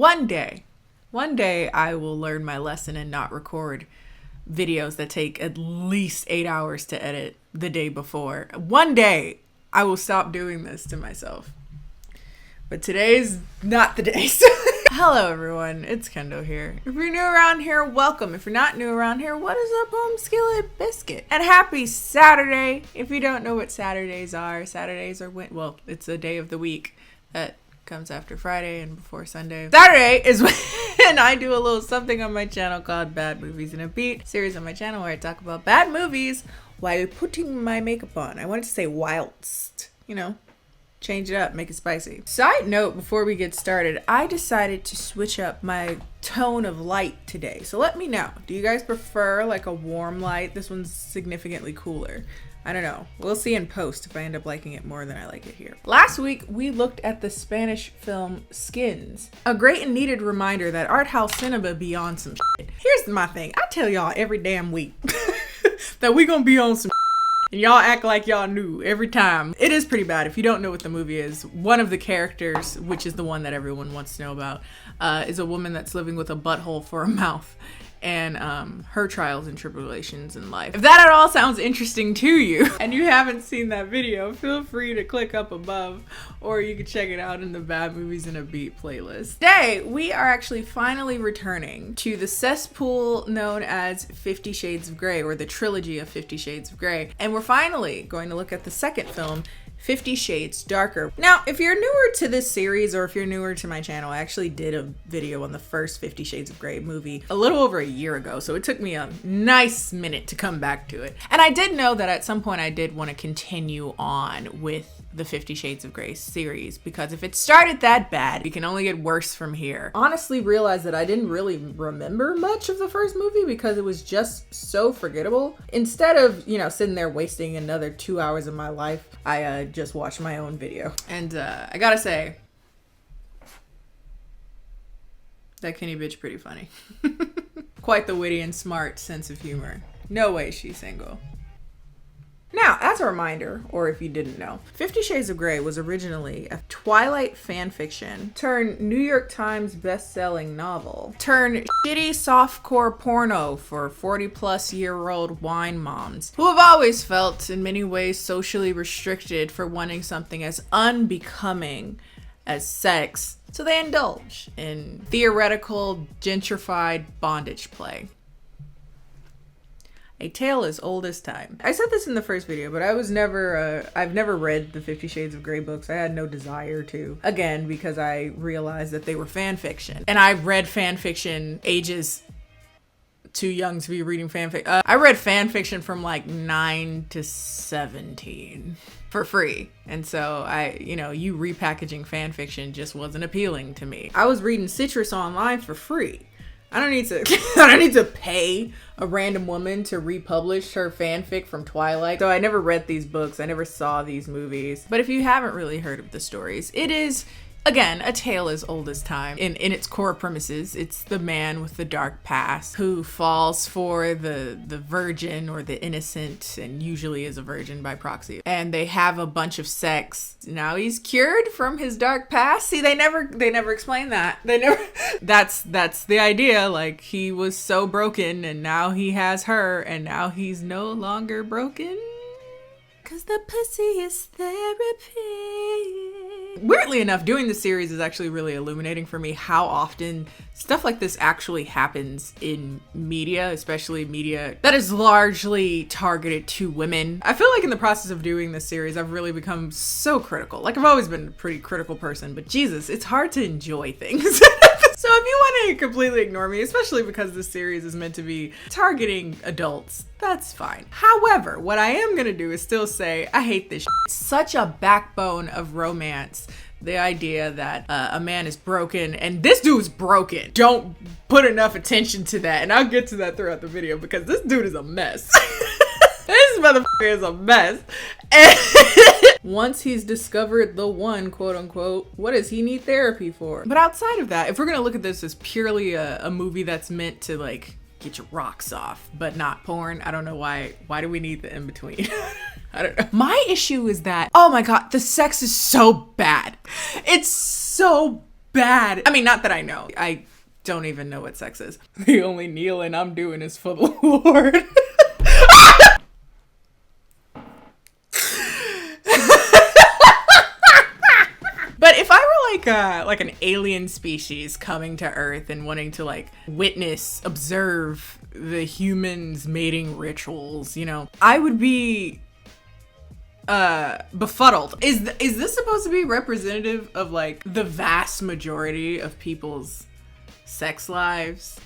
One day I will learn my lesson and not record videos that take at least 8 hours to edit the day before. One day I will stop doing this to myself. But today's not the day. Hello everyone, it's Kendo here. If you're new around here, welcome. If you're not new around here, what is up, home skillet biscuit? And happy Saturday. If you don't know what Saturdays are well, it's a day of the week that comes after Friday and before Sunday. Saturday is when I do a little something on my channel called Bad Movies in a Beat, series on my channel where I talk about bad movies while putting my makeup on. I wanted to say whilst, change it up, make it spicy. Side note, before we get started, I decided to switch up my tone of light today. So let me know. Do you guys prefer like a warm light? This one's significantly cooler. I don't know. We'll see in post if I end up liking it more than I like it here. Last week, we looked at the Spanish film Skins. A great and needed reminder that art house cinema be on some shit. Here's my thing. I tell y'all every damn week that we gonna be on some and y'all act like y'all knew every time. It is pretty bad. If you don't know what the movie is, one of the characters, which is the one that everyone wants to know about, is a woman that's living with a butthole for a mouth. And her trials and tribulations in life. If that at all sounds interesting to you and you haven't seen that video, feel free to click up above or you can check it out in the Bad Movies in a Beat playlist. Today, we are actually finally returning to the cesspool known as 50 Shades of Grey, or the trilogy of 50 Shades of Grey. And we're finally going to look at the second film, 50 Shades Darker. Now, if you're newer to this series or if you're newer to my channel, I actually did a video on the first 50 Shades of Grey movie a little over a year ago, so it took me a nice minute to come back to it. And I did know that at some point I did want to continue on with the 50 Shades of Grey series, because if it started that bad, it can only get worse from here. Honestly realized that I didn't really remember much of the first movie because it was just so forgettable. Instead of, sitting there wasting another 2 hours of my life, I just watched my own video. And I gotta say, that Kennie bitch pretty funny. Quite the witty and smart sense of humor. No way she's single. Now, as a reminder, or if you didn't know, 50 Shades of Grey was originally a Twilight fanfiction turned New York Times best-selling novel turned shitty softcore porno for 40-plus-year-old wine moms who have always felt in many ways socially restricted for wanting something as unbecoming as sex, so they indulge in theoretical gentrified bondage play. A tale as old as time. I said this in the first video, but I've never read the 50 Shades of Grey books. I had no desire to. Again, because I realized that they were fan fiction. And I read fan fiction ages too young to be reading fanfic. I read fan fiction from like 9 to 17 for free. And so you repackaging fan fiction just wasn't appealing to me. I was reading Citrus online for free. I don't need to pay a random woman to republish her fanfic from Twilight. So I never read these books. I never saw these movies. But if you haven't really heard of the stories, it is, again, a tale as old as time. In its core premises, it's the man with the dark past who falls for the virgin or the innocent, and usually is a virgin by proxy. And they have a bunch of sex. Now he's cured from his dark past. See, they never explain that. That's the idea. Like, he was so broken and now he has her and now he's no longer broken. 'Cause the pussy is therapy. Weirdly enough, doing the series is actually really illuminating for me how often stuff like this actually happens in media, especially media that is largely targeted to women. I feel like in the process of doing this series, I've really become so critical. Like, I've always been a pretty critical person, but Jesus, it's hard to enjoy things. So if you want to completely ignore me, especially because this series is meant to be targeting adults, that's fine. However, what I am going to do is still say, I hate this shit. Such a backbone of romance. The idea that a man is broken, and this dude's broken. Don't put enough attention to that, and I'll get to that throughout the video because this dude is a mess. This motherfucker is a mess. And once he's discovered the one, quote unquote, what does he need therapy for? But outside of that, if we're gonna look at this as purely a movie that's meant to like get your rocks off, but not porn, I don't know why do we need the in-between? I don't know. My issue is that, oh my God, the sex is so bad. It's so bad. I mean, not that I know. I don't even know what sex is. The only kneeling I'm doing is for the Lord. But if I were like an alien species coming to Earth and wanting to like witness, observe the humans' mating rituals, you know, I would be befuddled. Is this supposed to be representative of like the vast majority of people's sex lives?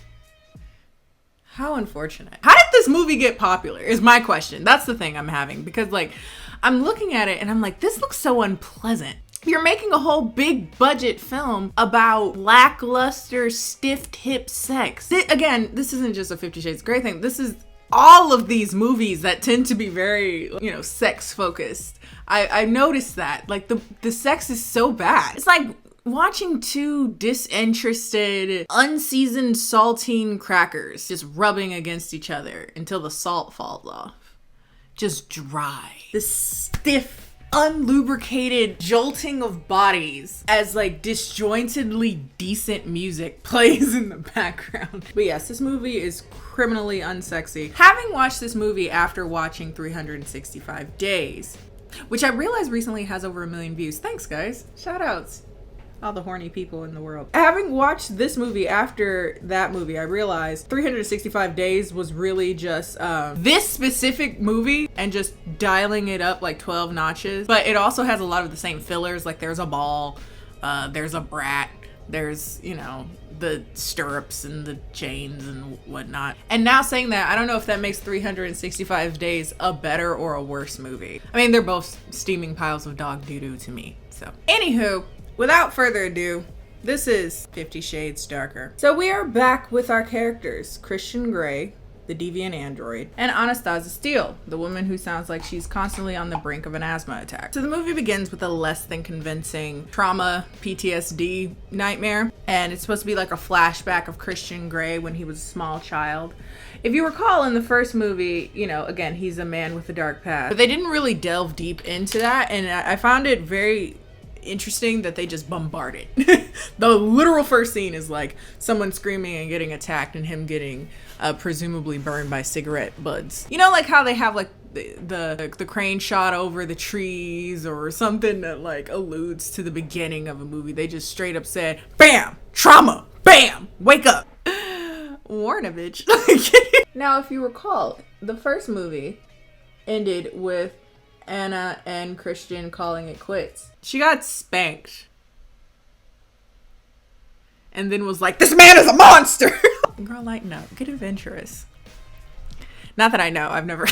How unfortunate. How did this movie get popular is my question. That's the thing I'm having, because like I'm looking at it and I'm like, this looks so unpleasant. You're making a whole big budget film about lackluster, stiff hip sex. Again, this isn't just a 50 Shades of Grey thing. This is all of these movies that tend to be very, you know, sex focused. I noticed that. Like the sex is so bad. It's like watching two disinterested, unseasoned saltine crackers just rubbing against each other until the salt falls off. Just dry. This stiff, unlubricated jolting of bodies as like disjointedly decent music plays in the background. But yes, this movie is criminally unsexy. Having watched this movie after watching 365 Days, which I realized recently has over 1 million views. Thanks, guys. Shout outs. All the horny people in the world. Having watched this movie after that movie, I realized 365 Days was really just this specific movie and just dialing it up like 12 notches. But it also has a lot of the same fillers. Like there's a ball, there's a brat, there's, you know, the stirrups and the chains and whatnot. And now saying that, I don't know if that makes 365 Days a better or a worse movie. I mean, they're both steaming piles of dog doo-doo to me. So, anywho, without further ado, this is 50 Shades Darker. So we are back with our characters, Christian Grey, the deviant android, and Anastasia Steele, the woman who sounds like she's constantly on the brink of an asthma attack. So the movie begins with a less than convincing trauma PTSD nightmare, and it's supposed to be like a flashback of Christian Grey when he was a small child. If you recall in the first movie, you know, again, he's a man with a dark past, but they didn't really delve deep into that, and I found it very interesting that they just bombard it. The literal first scene is like someone screaming and getting attacked and him getting presumably burned by cigarette butts. You know, like how they have like the crane shot over the trees or something that like alludes to the beginning of a movie. They just straight up said, bam, trauma, bam, wake up. Warn a bitch. Now, if you recall, the first movie ended with Anna and Christian calling it quits. She got spanked and then was like, this man is a monster. Girl, lighten up. Get adventurous. Not that I know. I've never.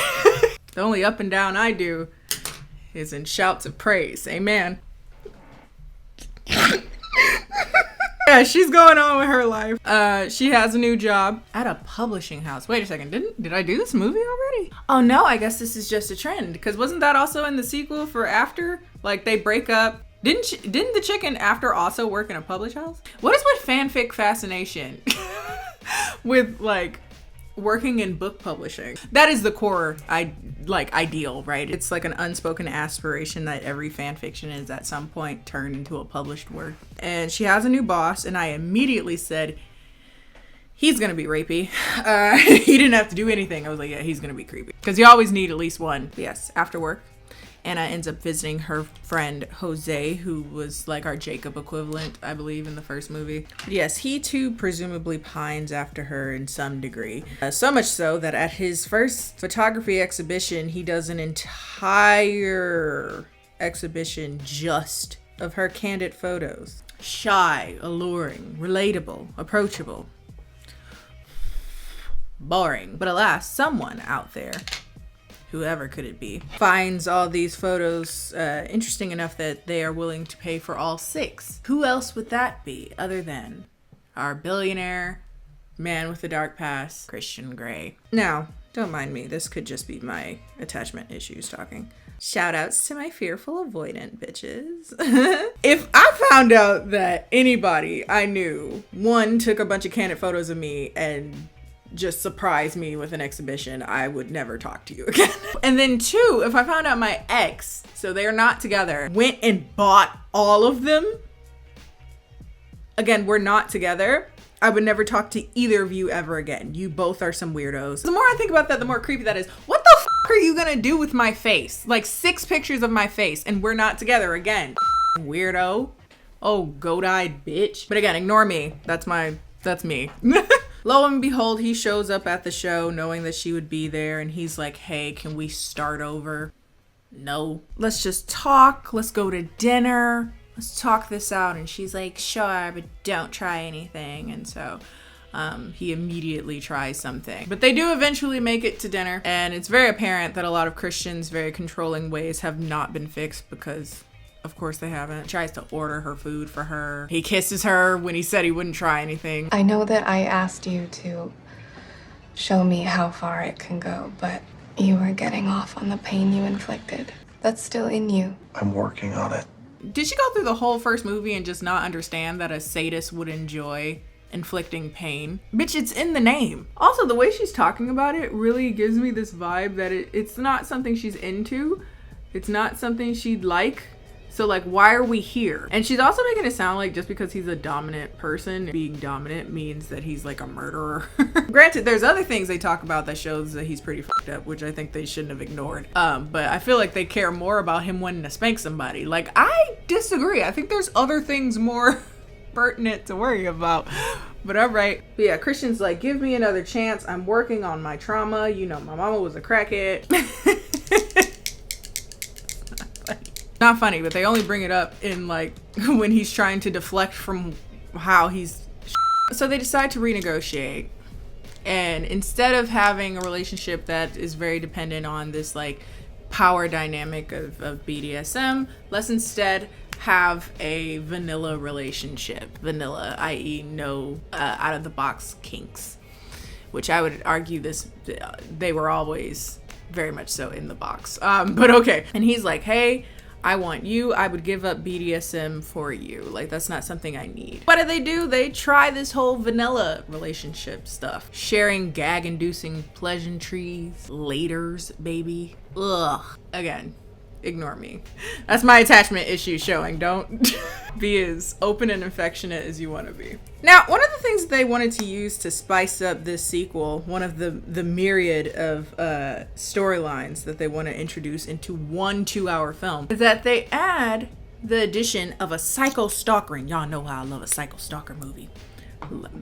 The only up and down I do is in shouts of praise. Amen. Yeah, she's going on with her life. She has a new job at a publishing house. Wait a second, did I do this movie already? Oh no, I guess this is just a trend. Because wasn't that also in the sequel for After? Like they break up. Didn't the chicken After also work in a publish house? What is with fanfic fascination with like working in book publishing? That is the core ideal, right? It's like an unspoken aspiration that every fan fiction is at some point turned into a published work. And she has a new boss, and I immediately said, he's gonna be rapey. He didn't have to do anything. I was like, yeah, he's gonna be creepy. Because you always need at least one. But yes, after work, Anna ends up visiting her friend Jose, who was like our Jacob equivalent, I believe, in the first movie. Yes, he too presumably pines after her in some degree. So much so that at his first photography exhibition, he does an entire exhibition just of her candid photos. Shy, alluring, relatable, approachable. Boring. But alas, someone out there, whoever could it be, finds all these photos interesting enough that they are willing to pay for all 6. Who else would that be other than our billionaire man with the dark past, Christian Grey? Now, don't mind me. This could just be my attachment issues talking. Shout outs to my fearful avoidant bitches. If I found out that anybody I knew, one, took a bunch of candid photos of me and just surprise me with an exhibition, I would never talk to you again. And then 2, if I found out my ex, so they're not together, went and bought all of them, Again, we're not together. I would never talk to either of you ever again. You both are some weirdos. The more I think about that, the more creepy that is. What the f*** are you gonna do with my face? Like 6 pictures of my face and we're not together again. Weirdo. Oh, goat-eyed bitch. But again, ignore me. That's me. Lo and behold, he shows up at the show knowing that she would be there and he's like, hey, can we start over? No. Let's just talk. Let's go to dinner. Let's talk this out. And she's like, sure, but don't try anything. And so he immediately tries something. But they do eventually make it to dinner. And it's very apparent that a lot of Christian's very controlling ways have not been fixed because, of course, they haven't. He tries to order her food for her. He kisses her when he said he wouldn't try anything. I know that I asked you to show me how far it can go, but you were getting off on the pain you inflicted. That's still in you. I'm working on it. Did she go through the whole first movie and just not understand that a sadist would enjoy inflicting pain? Bitch, it's in the name. Also, the way she's talking about it really gives me this vibe that it's not something she's into. It's not something she'd like. So like, why are we here? And she's also making it sound like just because he's a dominant person, being dominant means that he's like a murderer. Granted, there's other things they talk about that shows that he's pretty fucked up, which I think they shouldn't have ignored. But I feel like they care more about him wanting to spank somebody. Like, I disagree. I think there's other things more pertinent to worry about. But all right. But yeah, Christian's like, give me another chance. I'm working on my trauma. You know, my mama was a crackhead. Not funny, but they only bring it up in like when he's trying to deflect from how he's. So they decide to renegotiate. And instead of having a relationship that is very dependent on this like power dynamic of BDSM, let's instead have a vanilla relationship. Vanilla, i.e. no out of the box kinks, which I would argue they were always very much so in the box. But okay. And he's like, hey, I want you. I would give up BDSM for you. Like, that's not something I need. What do? They try this whole vanilla relationship stuff. Sharing gag-inducing pleasantries. Laters, baby. Ugh. Again, ignore me. That's my attachment issue showing. Don't be as open and affectionate as you want to be. Now, one of the things they wanted to use to spice up this sequel, one of the myriad of storylines that they want to introduce into one 2-hour film, is that they add the addition of a psycho stalker. And y'all know how I love a psycho stalker movie.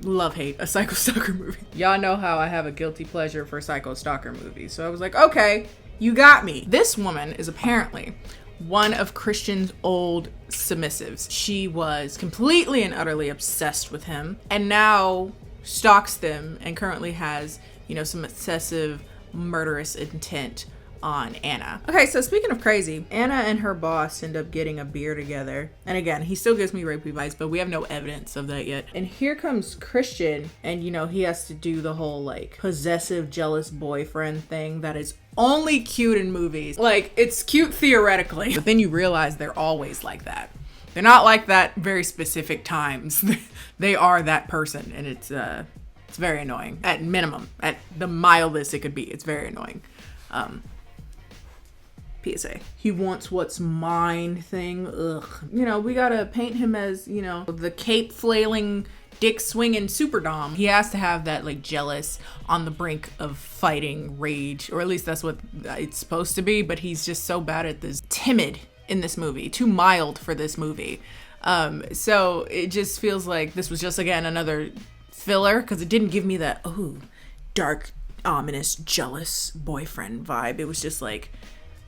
Love hate a psycho stalker movie. Y'all know how I have a guilty pleasure for psycho stalker movies. So I was like, okay, you got me. This woman is apparently one of Christian's old submissives. She was completely and utterly obsessed with him and now stalks them and currently has, some excessive murderous intent on Anna. Okay, so speaking of crazy, Anna and her boss end up getting a beer together. And again, he still gives me rapey vibes, but we have no evidence of that yet. And here comes Christian and, he has to do the whole like possessive, jealous boyfriend thing that is only cute in movies. Like, it's cute theoretically, but then you realize they're always like that. They're not like that very specific times. They are that person, and it's very annoying. At minimum, at the mildest it could be, it's very annoying. PSA. He wants what's mine thing. Ugh. We gotta paint him as, the cape flailing, dick swinging super dom. He has to have that like jealous, on the brink of fighting rage, or at least that's what it's supposed to be, but he's just so bad at this. Timid in this movie, too mild for this movie. So it just feels like this was just, again, another filler, because it didn't give me that, dark, ominous, jealous boyfriend vibe. It was just like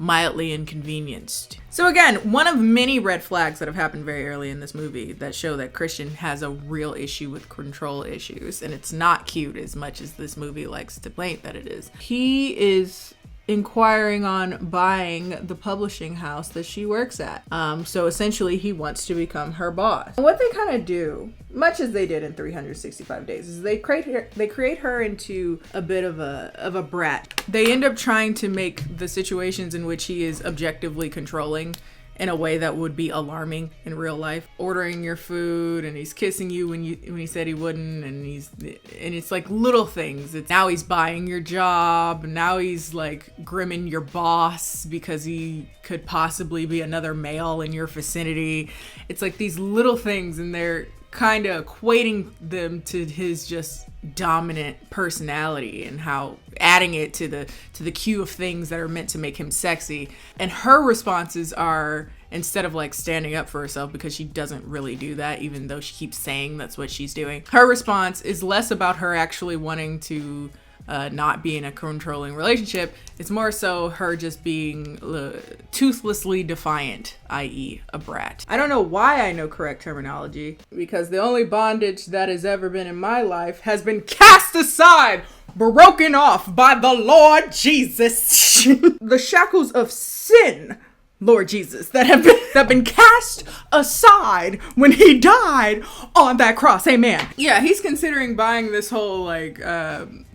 mildly inconvenienced. So again, one of many red flags that have happened very early in this movie that show that Christian has a real issue with control issues, and it's not cute as much as this movie likes to paint that it is. He is inquiring on buying the publishing house that she works at. So essentially he wants to become her boss. And what they kind of do, much as they did in 365 Days, is they create her into a bit of a brat. They end up trying to make the situations in which he is objectively controlling in a way that would be alarming in real life. Ordering your food, and he's kissing you when he said he wouldn't, and it's like little things. It's now he's buying your job, now he's like grimming your boss because he could possibly be another male in your vicinity. It's like these little things, and they're kind of equating them to his just dominant personality and how adding it to the queue of things that are meant to make him sexy. And her responses are, instead of like standing up for herself, because she doesn't really do that, even though she keeps saying that's what she's doing, her response is less about her actually wanting to not be in a controlling relationship. It's more so her just being toothlessly defiant, i.e. a brat. I don't know why I know correct terminology, because the only bondage that has ever been in my life has been cast aside, broken off by the Lord Jesus. The shackles of sin, Lord Jesus, that have been cast aside when he died on that cross. Amen. Yeah, he's considering buying this whole like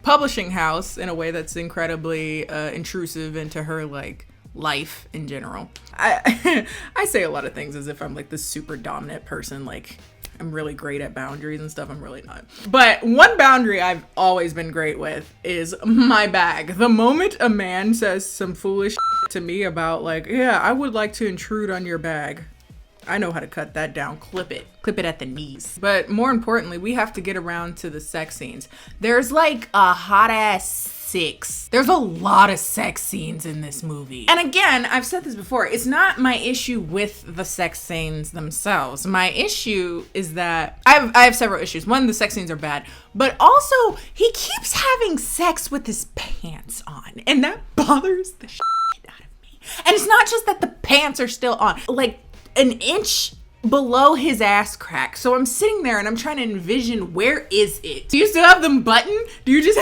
publishing house in a way that's incredibly intrusive into her like life in general. I say a lot of things as if I'm like this super dominant person, like I'm really great at boundaries and stuff. I'm really not. But one boundary I've always been great with is my bag. The moment a man says some foolish to me about like, yeah, I would like to intrude on your bag, I know how to cut that down. Clip it at the knees. But more importantly, we have to get around to the sex scenes. There's like a hot ass 6. There's a lot of sex scenes in this movie. And again, I've said this before, it's not my issue with the sex scenes themselves. My issue is that I have several issues. One, the sex scenes are bad, but also he keeps having sex with his pants on, and that bothers the shit out of me. And it's not just that the pants are still on, like an inch below his ass crack. So I'm sitting there and I'm trying to envision, where is it? Do you still have them buttoned? Do you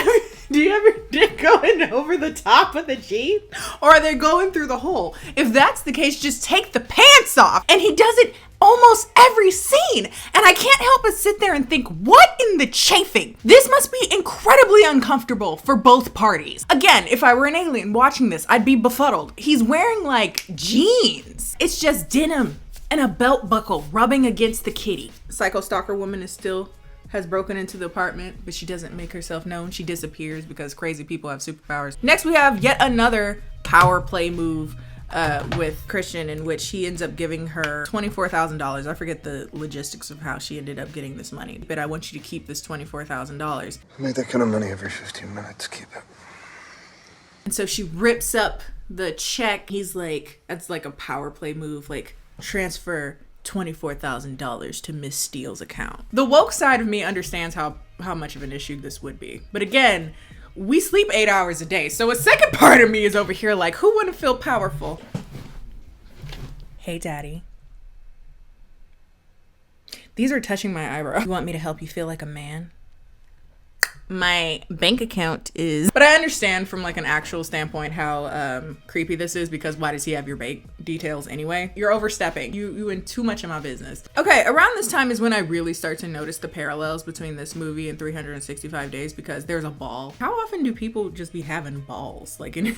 have your dick going over the top of the Jeep? Or are they going through the hole? If that's the case, just take the pants off. And he does it almost every scene. And I can't help but sit there and think, what in the chafing? This must be incredibly uncomfortable for both parties. Again, if I were an alien watching this, I'd be befuddled. He's wearing like jeans. It's just denim and a belt buckle rubbing against the kitty. Psycho stalker woman has broken into the apartment, but she doesn't make herself known. She disappears because crazy people have superpowers. Next, we have yet another power play move with Christian, in which he ends up giving her $24,000. I forget the logistics of how she ended up getting this money, but I want you to keep this $24,000. I make that kind of money every 15 minutes. Keep it. And so she rips up the check. He's like, that's like a power play move, like, transfer $24,000 to Miss Steele's account. The woke side of me understands how much of an issue this would be. But again, we sleep 8 hours a day. So a second part of me is over here like, who wouldn't feel powerful? Hey, daddy. These are touching my eyebrow. You want me to help you feel like a man? My bank account is... But I understand from like an actual standpoint how creepy this is, because why does he have your bank details anyway? You're overstepping. You in too much of my business. Okay, around this time is when I really start to notice the parallels between this movie and 365 Days, because there's a ball. How often do people just be having balls? Like in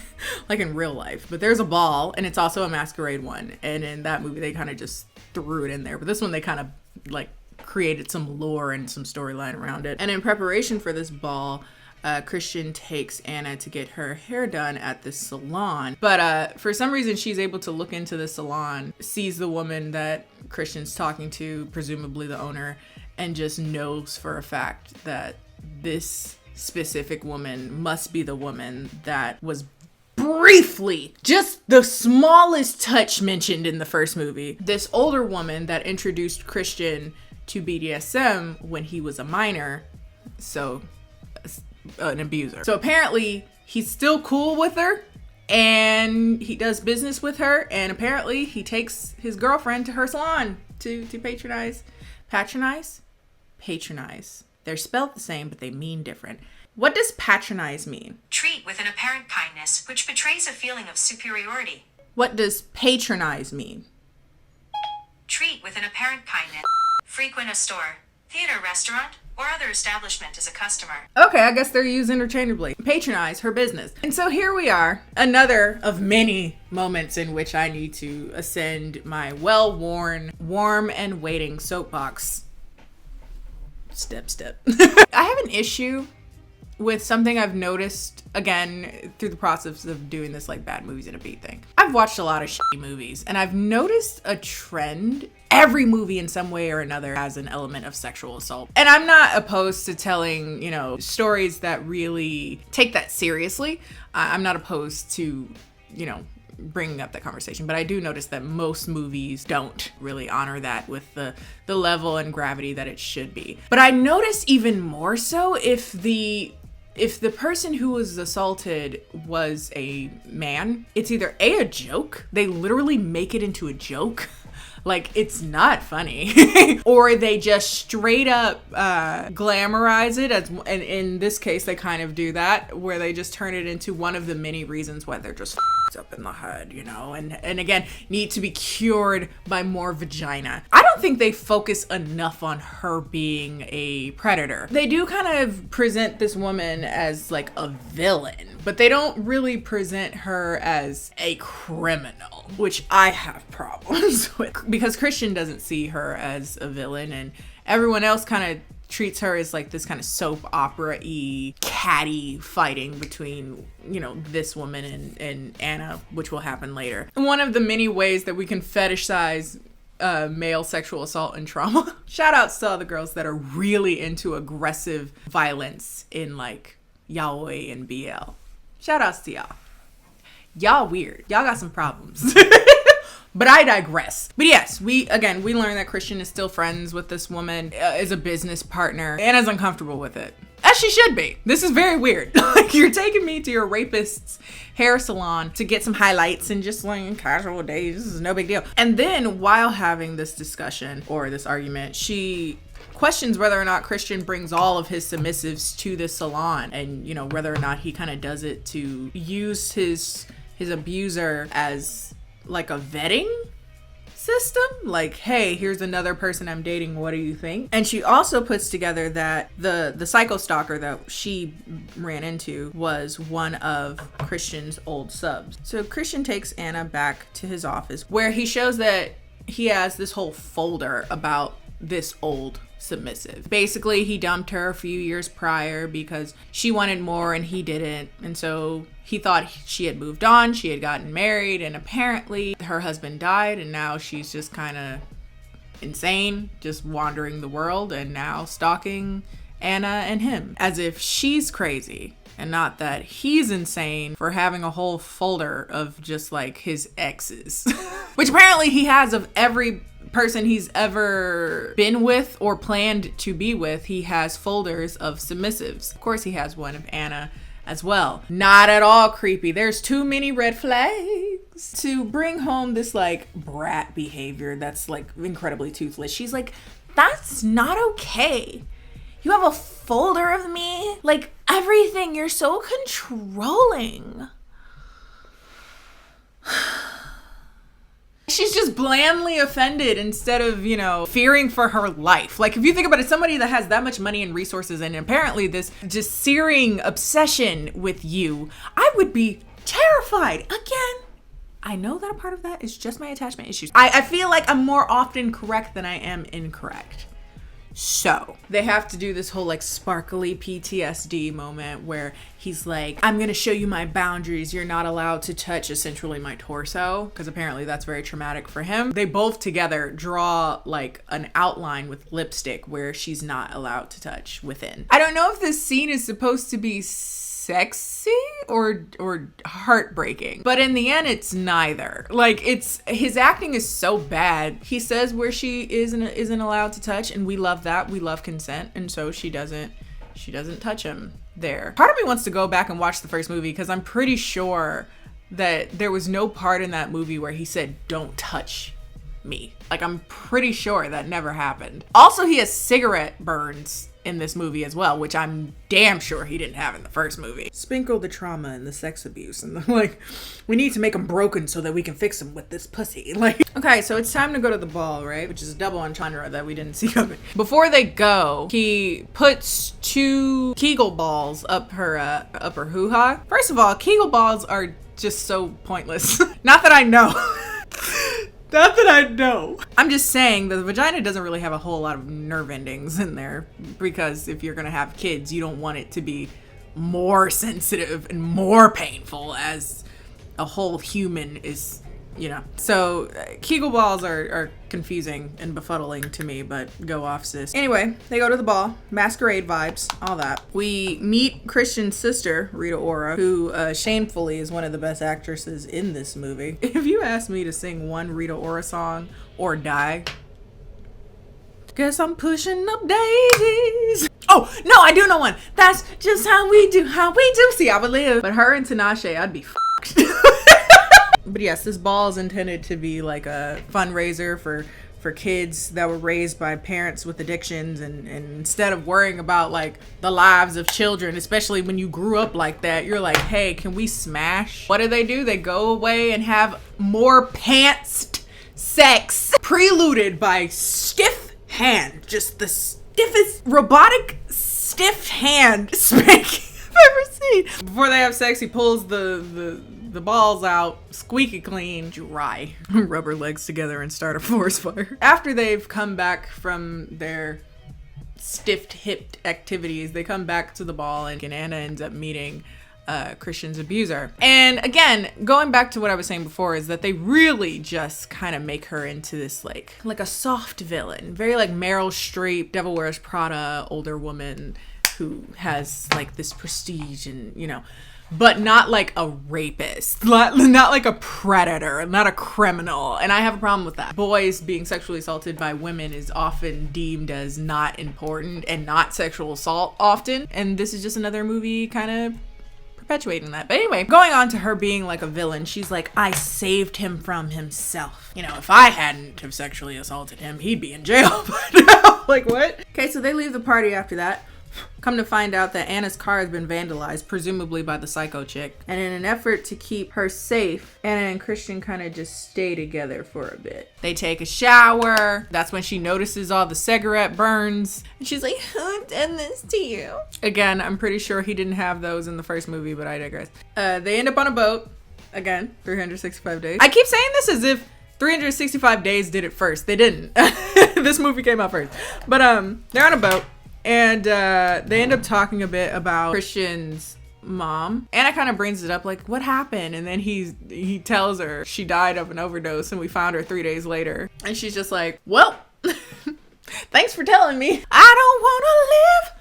real life. But there's a ball, and it's also a masquerade one. And in that movie, they kind of just threw it in there. But this one, they kind of like created some lore and some storyline around it. And in preparation for this ball, Christian takes Anna to get her hair done at this salon. But for some reason, she's able to look into the salon, sees the woman that Christian's talking to, presumably the owner, and just knows for a fact that this specific woman must be the woman that was briefly, just the smallest touch mentioned in the first movie. This older woman that introduced Christian to BDSM when he was a minor, so an abuser. So apparently he's still cool with her, and he does business with her, and apparently he takes his girlfriend to her salon to patronize. They're spelled the same, but they mean different. What does patronize mean? Treat with an apparent kindness, which betrays a feeling of superiority. What does patronize mean? Treat with an apparent kindness. Frequent a store, theater, restaurant, or other establishment as a customer. Okay, I guess they're used interchangeably. Patronize her business. And so here we are, another of many moments in which I need to ascend my well-worn, warm and waiting soapbox. Step. I have an issue with something I've noticed, again, through the process of doing this like bad movies in a beat thing. I've watched a lot of shitty movies, and I've noticed a trend. Every movie in some way or another has an element of sexual assault. And I'm not opposed to telling, you know, stories that really take that seriously. I'm not opposed to, you know, bringing up that conversation, but I do notice that most movies don't really honor that with the level and gravity that it should be. But I notice even more so if the person who was assaulted was a man, it's either a joke, they literally make it into a joke, like it's not funny, or they just straight up glamorize it, as, and in this case they kind of do that, where they just turn it into one of the many reasons why they're just up in the head, you know, and again, need to be cured by more vagina. I don't think they focus enough on her being a predator. They do kind of present this woman as like a villain, but they don't really present her as a criminal, which I have problems with, because Christian doesn't see her as a villain, and everyone else kind of treats her as like this kind of soap opera-y catty fighting between, you know, this woman and Anna, which will happen later. One of the many ways that we can fetishize male sexual assault and trauma. Shout outs to all the girls that are really into aggressive violence in like yaoi and BL. Shout outs to y'all. Y'all weird. Y'all got some problems. But I digress. But yes, we learn that Christian is still friends with this woman, is a business partner. Anna's uncomfortable with it. As she should be. This is very weird. Like, you're taking me to your rapist's hair salon to get some highlights and just like casual days. This is no big deal. And then while having this discussion or this argument, she questions whether or not Christian brings all of his submissives to the salon, and, you know, whether or not he kind of does it to use his abuser as like a vetting system, like, hey, here's another person I'm dating, what do you think? And she also puts together that the psycho stalker that she ran into was one of Christian's old subs. So Christian takes Anna back to his office, where he shows that he has this whole folder about this old submissive. Basically, he dumped her a few years prior because she wanted more and he didn't. And so he thought she had moved on, she had gotten married, and apparently her husband died, and now she's just kind of insane, just wandering the world and now stalking Anna and him, as if she's crazy and not that he's insane for having a whole folder of just like his exes, which apparently he has of every person he's ever been with or planned to be with. He has folders of submissives. Of course, he has one of Anna as well. Not at all creepy. There's too many red flags to bring home this like brat behavior that's like incredibly toothless. She's like, that's not okay. You have a folder of me? Like, everything. You're so controlling. She's just blandly offended instead of, you know, fearing for her life. Like, if you think about it, somebody that has that much money and resources and apparently this just searing obsession with you, I would be terrified. Again, I know that a part of that is just my attachment issues. I feel like I'm more often correct than I am incorrect. So they have to do this whole like sparkly PTSD moment where he's like, I'm gonna show you my boundaries. You're not allowed to touch essentially my torso, because apparently that's very traumatic for him. They both together draw like an outline with lipstick where she's not allowed to touch within. I don't know if this scene is supposed to be sexy or heartbreaking, but in the end it's neither. Like, it's his acting is so bad. He says where she isn't allowed to touch, and we love that. We love consent, and so she doesn't touch him there. Part of me wants to go back and watch the first movie, because I'm pretty sure that there was no part in that movie where he said don't touch me. Like, I'm pretty sure that never happened. Also, he has cigarette burns in this movie as well, which I'm damn sure he didn't have in the first movie. Sprinkle the trauma and the sex abuse and the, like, we need to make them broken so that we can fix them with this pussy. Like, okay, so it's time to go to the ball, right? Which is a double entendre that we didn't see coming. Before they go, he puts 2 Kegel balls up her hoo-ha. First of all, Kegel balls are just so pointless. Not that I know. Not that I know. I'm just saying the vagina doesn't really have a whole lot of nerve endings in there, because if you're gonna have kids, you don't want it to be more sensitive and more painful as a whole human is, you know. So Kegel balls are confusing and befuddling to me, but go off, sis. Anyway, they go to the ball, masquerade vibes, all that. We meet Christian's sister, Rita Ora, who shamefully is one of the best actresses in this movie. If you asked me to sing one Rita Ora song or die, guess I'm pushing up daisies. Oh, no, I do know one. That's just how we do. See, I would live. But her and Tinashe, I'd be fucked. But yes, this ball is intended to be like a fundraiser for kids that were raised by parents with addictions, and instead of worrying about like the lives of children, especially when you grew up like that, you're like, hey, can we smash? What do? They go away and have more pantsed sex, preluded by stiff hand, just the stiffest robotic stiff hand spanking I've ever seen. Before they have sex, he pulls the balls out, squeaky clean, dry, rub her legs together and start a forest fire. After they've come back from their stiff-hipped activities, they come back to the ball, and Anna ends up meeting Christian's abuser. And again, going back to what I was saying before, is that they really just kind of make her into this like a soft villain, very like Meryl Streep, Devil Wears Prada, older woman who has like this prestige and, you know, but not like a rapist, not like a predator, not a criminal. And I have a problem with that. Boys being sexually assaulted by women is often deemed as not important and not sexual assault often. And this is just another movie kind of perpetuating that. But anyway, going on to her being like a villain, she's like, I saved him from himself. You know, if I hadn't have sexually assaulted him, he'd be in jail by now. Like, what? Okay, so they leave the party after that. Come to find out that Anna's car has been vandalized, presumably by the psycho chick. And in an effort to keep her safe, Anna and Christian kind of just stay together for a bit. They take a shower. That's when she notices all the cigarette burns. And she's like, I've done this to you. Again, I'm pretty sure he didn't have those in the first movie, but I digress. They end up on a boat. Again, 365 days. I keep saying this as if 365 days did it first. They didn't. This movie came out first. But they're on a boat. And they end up talking a bit about Christian's mom. Anna kind of brings it up like, what happened? And then he tells her she died of an overdose and we found her 3 days later. And she's just like, well, thanks for telling me. I don't want to live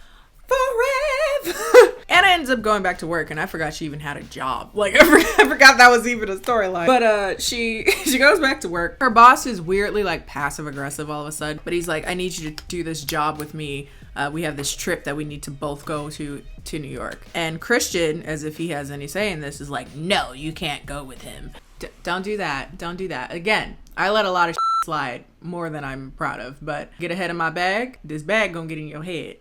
forever. Anna ends up going back to work, and I forgot she even had a job. Like, I forgot that was even a storyline. But she goes back to work. Her boss is weirdly like passive aggressive all of a sudden, but he's like, I need you to do this job with me. We have this trip that we need to both go to New York. And Christian, as if he has any say in this, is like, no, you can't go with him. Don't do that. Don't do that. Again, I let a lot of slide, more than I'm proud of, but get ahead of my bag. This bag gonna get in your head.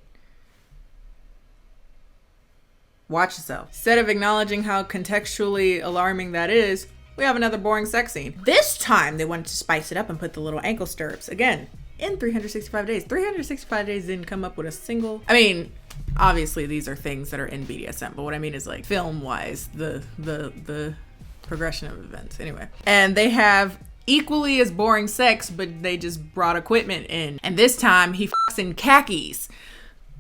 Watch yourself. Instead of acknowledging how contextually alarming that is, we have another boring sex scene. This time they wanted to spice it up and put the little ankle stirrups. Again, in 365 days. 365 days didn't come up with a single... I mean, obviously these are things that are in BDSM, but what I mean is like film-wise, the progression of events. Anyway. And they have equally as boring sex, but they just brought equipment in. And this time he fucks in khakis.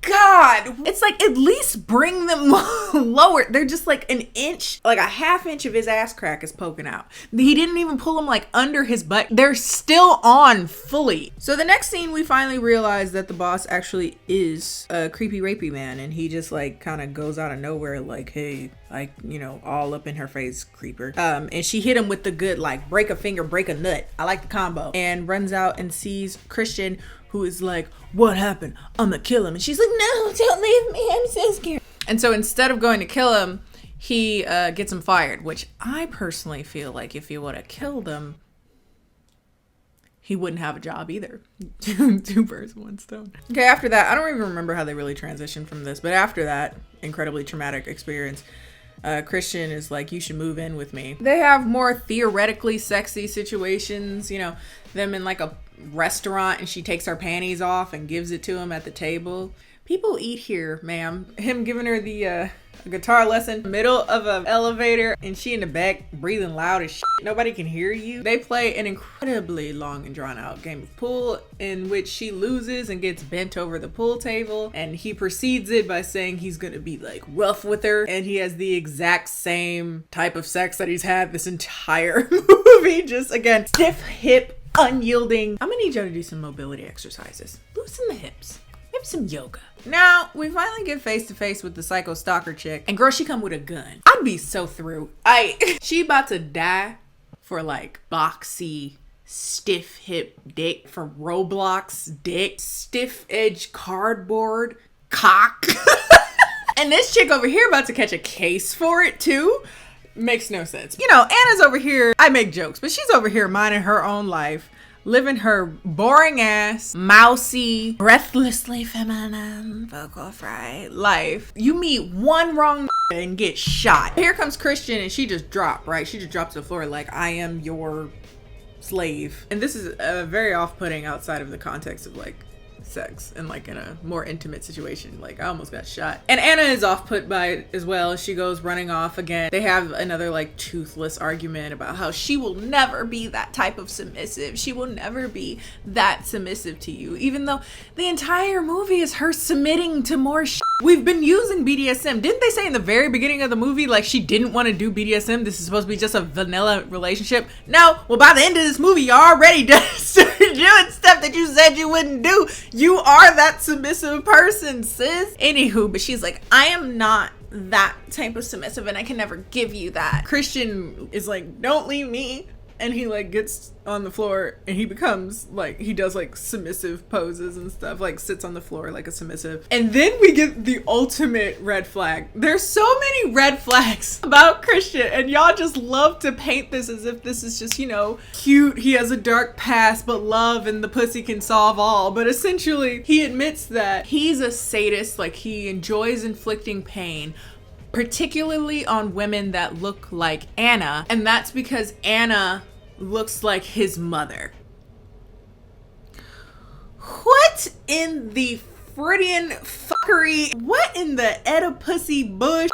God, it's like, at least bring them lower. They're just like an inch, like a half inch of his ass crack is poking out. He didn't even pull them like under his butt. They're still on fully. So the next scene, we finally realize that the boss actually is a creepy rapey man, and he just like kind of goes out of nowhere like, hey, like, you know, all up in her face, creeper. And she hit him with the good, like, break a finger, break a nut. I like the combo. And runs out and sees Christian, who is like, what happened? I'm gonna kill him. And she's like, no, don't leave me. I'm so scared. And so instead of going to kill him, he gets him fired, which I personally feel like if he would have killed him, he wouldn't have a job either. Two birds, one stone. Okay, after that, I don't even remember how they really transitioned from this, but after that incredibly traumatic experience, Christian is like, you should move in with me. They have more theoretically sexy situations, you know, them in like a restaurant and she takes her panties off and gives it to him at the table. People eat here, ma'am. Him giving her the guitar lesson, middle of an elevator, and she in the back breathing loud as shit. Nobody can hear you. They play an incredibly long and drawn out game of pool in which she loses and gets bent over the pool table, and he proceeds it by saying he's gonna be like rough with her, and he has the exact same type of sex that he's had this entire movie. Just again, stiff hip, unyielding. I'm gonna need y'all to do some mobility exercises. Loosen the hips. Maybe some yoga. Now, we finally get face to face with the psycho stalker chick. And girl, she come with a gun. I'd be so through. She about to die for like boxy, stiff hip dick, for Roblox dick, stiff edge cardboard cock. And this chick over here about to catch a case for it too. Makes no sense. You know, Anna's over here, I make jokes, but she's over here minding her own life, living her boring ass, mousy, breathlessly feminine, vocal fry life. You meet one wrong and get shot. Here comes Christian and she just dropped, right? She just dropped to the floor like, I am your slave. And this is very off-putting outside of the context of like sex and like in a more intimate situation. Like, I almost got shot. And Anna is off put by it as well. She goes running off again. They have another like toothless argument about how she will never be that type of submissive. She will never be that submissive to you, even though the entire movie is her submitting to more shit. We've been using BDSM. Didn't they say in the very beginning of the movie like she didn't want to do BDSM? This is supposed to be just a vanilla relationship. No, well, by the end of this movie, you already started doing stuff that you said you wouldn't do. You are that submissive person, sis. Anywho, but she's like, I am not that type of submissive and I can never give you that. Christian is like, don't leave me. And he like gets on the floor and he becomes like, he does like submissive poses and stuff, like sits on the floor like a submissive. And then we get the ultimate red flag. There's so many red flags about Christian and y'all just love to paint this as if this is just, you know, cute. He has a dark past, but love and the pussy can solve all. But essentially he admits that he's a sadist, like he enjoys inflicting pain, particularly on women that look like Anna. And that's because Anna looks like his mother. What in the Freudian fuckery? What in the Oedipusy bush?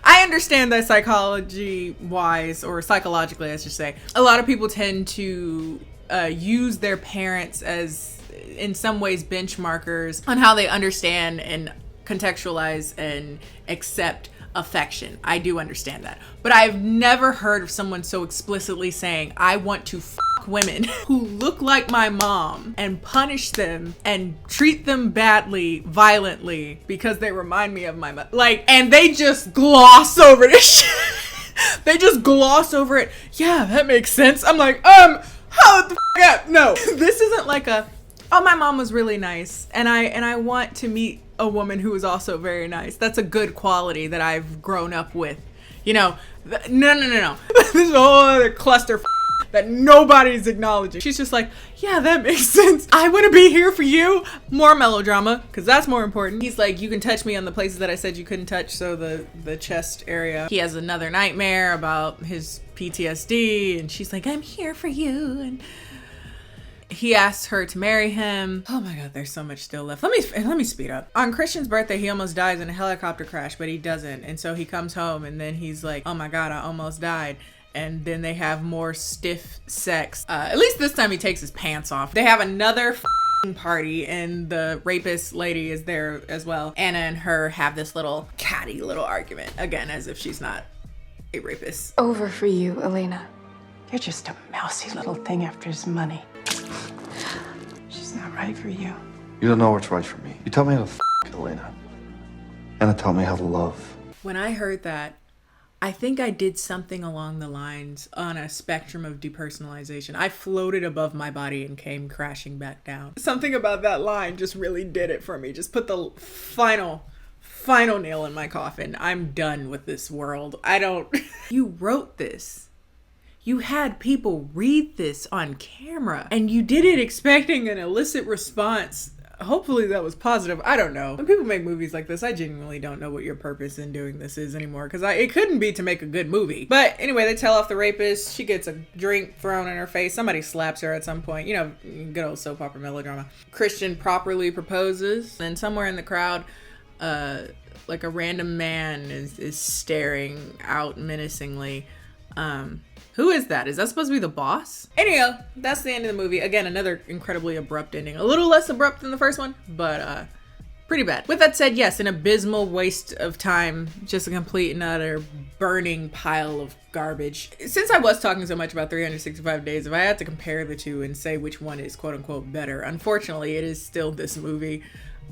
I understand that psychology wise, or psychologically I should say, a lot of people tend to use their parents as in some ways benchmarkers on how they understand and contextualize and accept affection. I do understand that. But I've never heard of someone so explicitly saying, I want to fuck women who look like my mom and punish them and treat them badly, violently, because they remind me of my mother. Like, and they just gloss over this shit. They just gloss over it. Yeah, that makes sense. I'm like, hold the fuck up. No, this isn't like a, oh, my mom was really nice and I want to meet a woman who is also very nice. That's a good quality that I've grown up with. You know, no. This is a whole other cluster that nobody's acknowledging. She's just like, yeah, that makes sense. I want to be here for you. More melodrama, because that's more important. He's like, you can touch me on the places that I said you couldn't touch, so the chest area. He has another nightmare about his PTSD, and she's like, I'm here for you, and he asks her to marry him. Oh my God, there's so much still left. Let me speed up. On Christian's birthday, he almost dies in a helicopter crash, but he doesn't. And so he comes home and then he's like, oh my God, I almost died. And then they have more stiff sex. At least this time he takes his pants off. They have another party and the rapist lady is there as well. Anna and her have this little catty little argument. Again, as if she's not a rapist. Over for you, Elena. You're just a mousy little thing after his money. She's not right for you. You don't know what's right for me. You tell me how to Elena. Anna taught me how to love. When I heard that, I think I did something along the lines on a spectrum of depersonalization. I floated above my body and came crashing back down. Something about that line just really did it for me. Just put the final nail in my coffin. I'm done with this world. You wrote this. You had people read this on camera and you did it expecting an illicit response Hopefully that was positive. I don't know. When people make movies like this, I genuinely don't know what your purpose in doing this is anymore, because it couldn't be to make a good movie. But anyway, they tell off the rapist. She gets a drink thrown in her face. Somebody slaps her at some point. You know, good old soap opera melodrama. Christian properly proposes, and somewhere in the crowd, like a random man is staring out menacingly. Who is that? Is that supposed to be the boss? Anyhow, that's the end of the movie. Again, another incredibly abrupt ending. A little less abrupt than the first one, but pretty bad. With that said, yes, an abysmal waste of time. Just a complete and utter burning pile of garbage. Since I was talking so much about 365 Days, if I had to compare the two and say which one is quote unquote better, unfortunately, it is still this movie.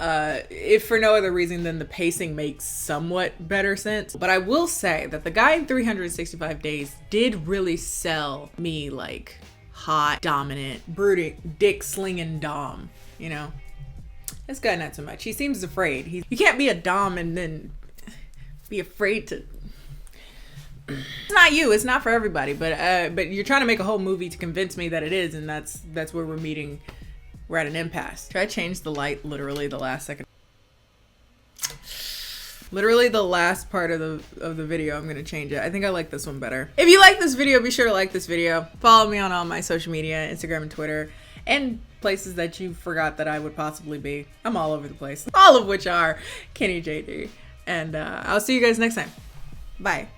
If for no other reason than the pacing makes somewhat better sense. But I will say that the guy in 365 Days did really sell me like hot, dominant, brooding, dick slinging dom, you know? This guy not so much. He seems afraid. You can't be a dom and then be afraid to... It's not you, it's not for everybody, but you're trying to make a whole movie to convince me that it is, and that's where we're meeting. We're at an impasse. Should I change the light literally the last second? Literally the last part of the video, I'm gonna change it. I think I like this one better. If you like this video, be sure to like this video. Follow me on all my social media, Instagram and Twitter, and places that you forgot that I would possibly be. I'm all over the place. All of which are KennieJD. And I'll see you guys next time. Bye.